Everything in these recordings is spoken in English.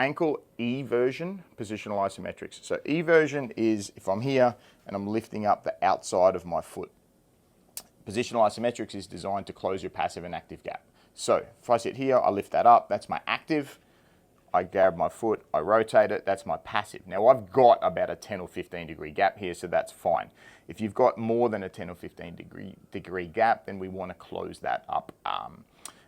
ankle eversion, positional isometrics. So eversion is if I'm here and I'm lifting up the outside of my foot. Positional isometrics is designed to close your passive and active gap. So if I sit here, I lift that up, that's my active. I grab my foot, I rotate it, that's my passive. Now I've got about a 10 or 15 degree gap here, so that's fine. If you've got more than a 10 or 15 degree gap, then we want to close that up,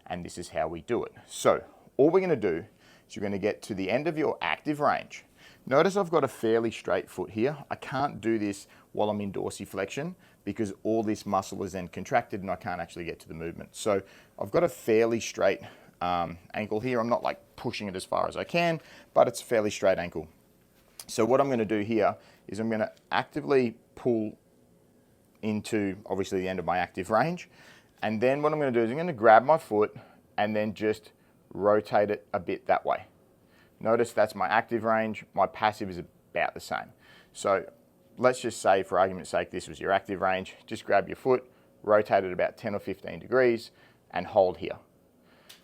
and this is how we do it. So all we're going to do is you're going to get to the end of your active range. Notice I've got a fairly straight foot here. I can't do this while I'm in dorsiflexion because all this muscle is then contracted and I can't actually get to the movement. So I've got a fairly straight ankle here. I'm not like pushing it as far as I can, but it's a fairly straight ankle. So what I'm going to do here is I'm going to actively pull into obviously the end of my active range. And then what I'm going to do is I'm going to grab my foot and then just rotate it a bit that way. Notice that's my active range. My passive is about the same. So let's just say for argument's sake, this was your active range. Just grab your foot, rotate it about 10 or 15 degrees and hold here.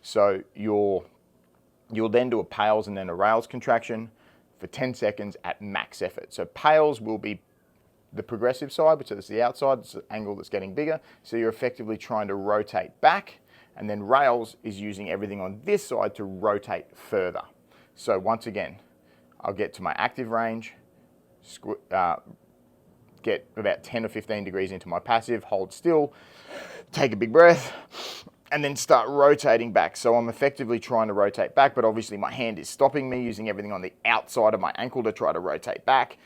So you'll then do a pales and then a rails contraction for 10 seconds at max effort. So pales will be the progressive side, which is the outside, it's the angle that's getting bigger. So you're effectively trying to rotate back, and then rails is using everything on this side to rotate further. So once again, I'll get to my active range, get about 10 or 15 degrees into my passive, hold still, take a big breath, and then start rotating back. So I'm effectively trying to rotate back, but obviously my hand is stopping me, using everything on the outside of my ankle to try to rotate back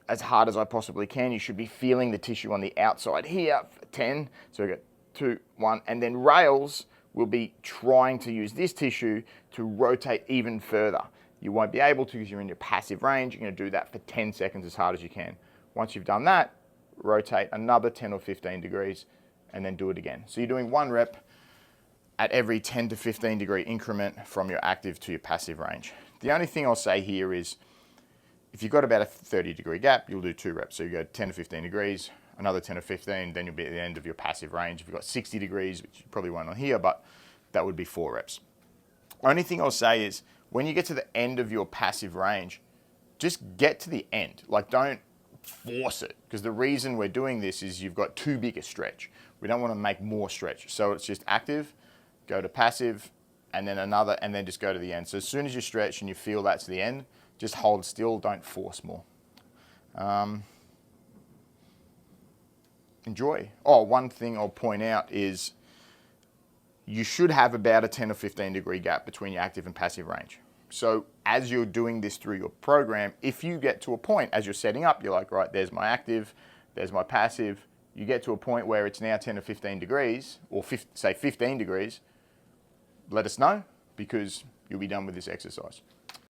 as hard as I possibly can. You should be feeling the tissue on the outside here for 10. So we got 2, 1, and then rails will be trying to use this tissue to rotate even further. You won't be able to because you're in your passive range. You're going to do that for 10 seconds as hard as you can. Once you've done that, rotate another 10 or 15 degrees and then do it again. So you're doing 1 rep at every 10 to 15 degree increment from your active to your passive range. The only thing I'll say here is if you've got about a 30 degree gap, you'll do 2 reps. So you go 10 to 15 degrees, another 10 or 15, then you'll be at the end of your passive range. If you've got 60 degrees, which you probably won't on here, but that would be 4 reps. Only thing I'll say is when you get to the end of your passive range, just get to the end. Like, don't force it, because the reason we're doing this is you've got too big a stretch. We don't want to make more stretch. So it's just active, go to passive, and then another, and then just go to the end. So as soon as you stretch and you feel that's the end, just hold still, don't force more. Enjoy. Oh, one thing I'll point out is you should have about a 10 or 15 degree gap between your active and passive range. So as you're doing this through your program, if you get to a point as you're setting up, you're like, right, there's my active, there's my passive, you get to a point where it's now 10 or 15 degrees, or say 15 degrees, let us know, because you'll be done with this exercise.